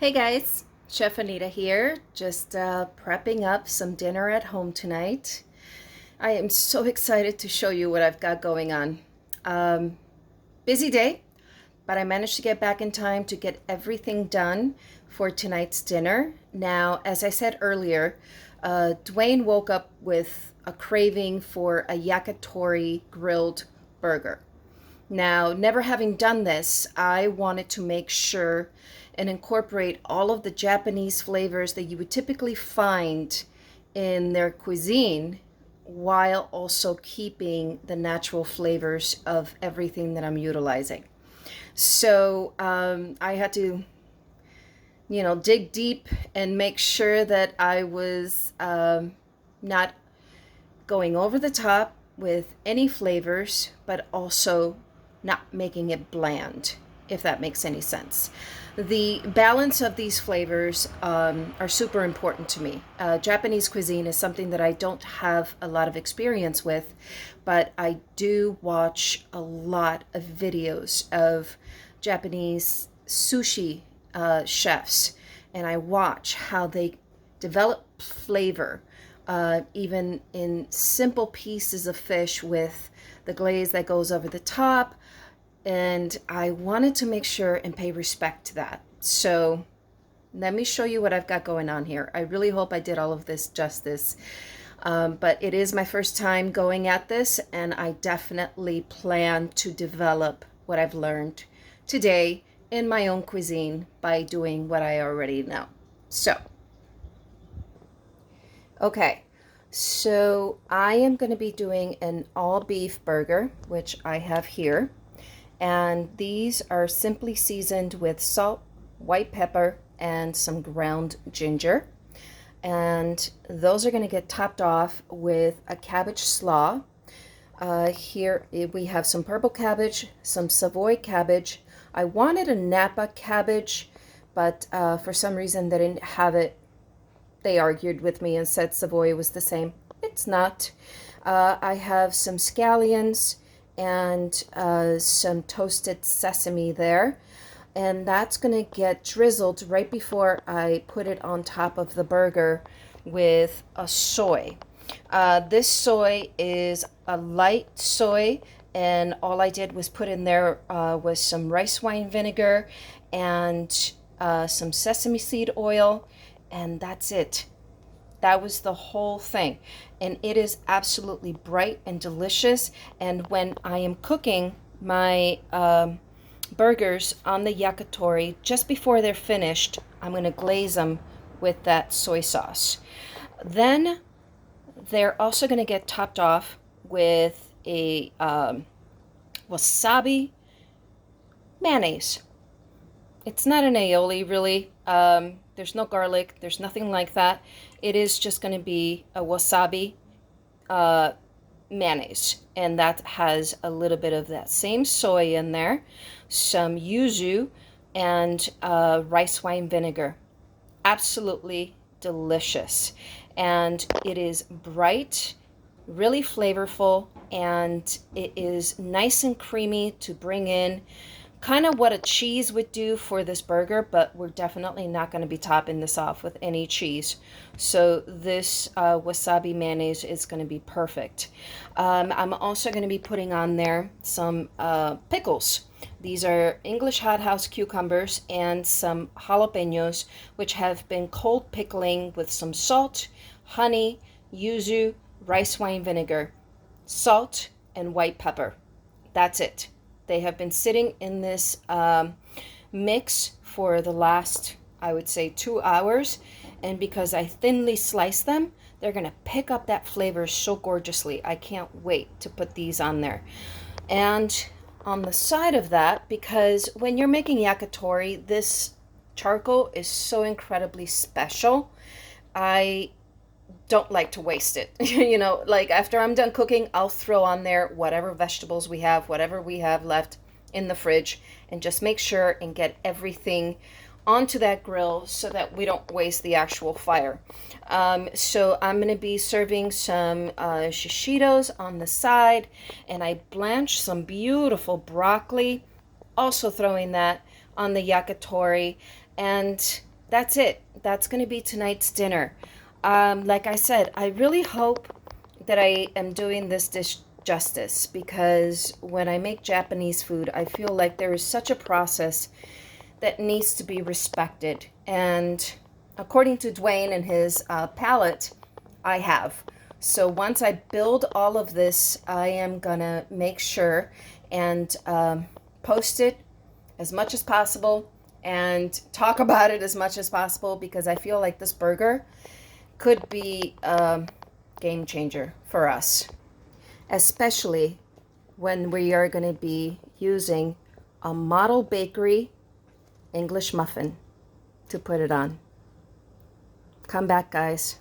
Hey guys, Chef Anita here, just prepping up some dinner at home tonight. I am so excited to show you what I've got going on. Um, Busy day, but I managed to get back in time to get everything done for tonight's dinner. Now, as I said earlier, Dwayne woke up with a craving for a yakitori grilled burger. Now, never having done this, I wanted to make sure and incorporate all of the Japanese flavors that you would typically find in their cuisine while also keeping the natural flavors of everything that I'm utilizing. So I had to, dig deep and make sure that I was not going over the top with any flavors, but also not making it bland, if that makes any sense. The balance of these flavors are super important to me. Japanese cuisine is something that I don't have a lot of experience with, but I do watch a lot of videos of Japanese sushi chefs, and I watch how they develop flavor, even in simple pieces of fish with the glaze that goes over the top. And I wanted to make sure and pay respect to that. So let me show you what I've got going on here. I really hope I did all of this justice. But it is my first time going at this, and I definitely plan to develop what I've learned today in my own cuisine by doing what I already know. Okay, so I am going to be doing an all beef burger, which I have here. And these are simply seasoned with salt, white pepper, and some ground ginger. And those are going to get topped off with a cabbage slaw. Here we have some purple cabbage, some Savoy cabbage. I wanted a Napa cabbage, but for some reason they didn't have it. They argued with me and said Savoy was the same. It's not. I have some scallions and some toasted sesame there. And that's going to get drizzled right before I put it on top of the burger with a soy. This soy is a light soy, and all I did was put in there was some rice wine vinegar and some sesame seed oil, and that's it. That was the whole thing. And it is absolutely bright and delicious. And when I am cooking my burgers on the yakitori, just before they're finished, I'm going to glaze them with that soy sauce. Then they're also going to get topped off with a wasabi mayonnaise. It's not an aioli, really. There's no garlic. There's nothing like that. It is just going to be a wasabi mayonnaise. And that has a little bit of that same soy in there, some yuzu, and rice wine vinegar. Absolutely delicious. And it is bright, really flavorful, and it is nice and creamy to bring in kind of what a cheese would do for this burger, but we're definitely not going to be topping this off with any cheese. So this wasabi mayonnaise is going to be perfect. I'm also going to be putting on there some pickles. These are English hothouse cucumbers and some jalapeños, which have been cold pickling with some salt, honey, yuzu, rice wine vinegar, salt, and white pepper. That's it. They have been sitting in this mix for the last, I would say, 2 hours. And because I thinly slice them, they're going to pick up that flavor so gorgeously. I can't wait to put these on there. And on the side of that, because when you're making yakitori, this charcoal is so incredibly special. I don't like to waste it. Like after I'm done cooking, I'll throw on there whatever vegetables we have, whatever we have left in the fridge, and just make sure and get everything onto that grill so that we don't waste the actual fire. So I'm going to be serving some Shishitos on the side, and I blanched some beautiful broccoli, also throwing that on the yakitori. And that's it. That's going to be tonight's dinner. Like I said, I really hope that I am doing this dish justice, because when I make Japanese food, I feel like there is such a process that needs to be respected. And according to Dwayne and his palate, I have. So once I build all of this, I am gonna make sure and post it as much as possible and talk about it as much as possible, because I feel like this burger could be a game changer for us, especially when we are going to be using a model bakery English muffin to put it on. Come back, guys.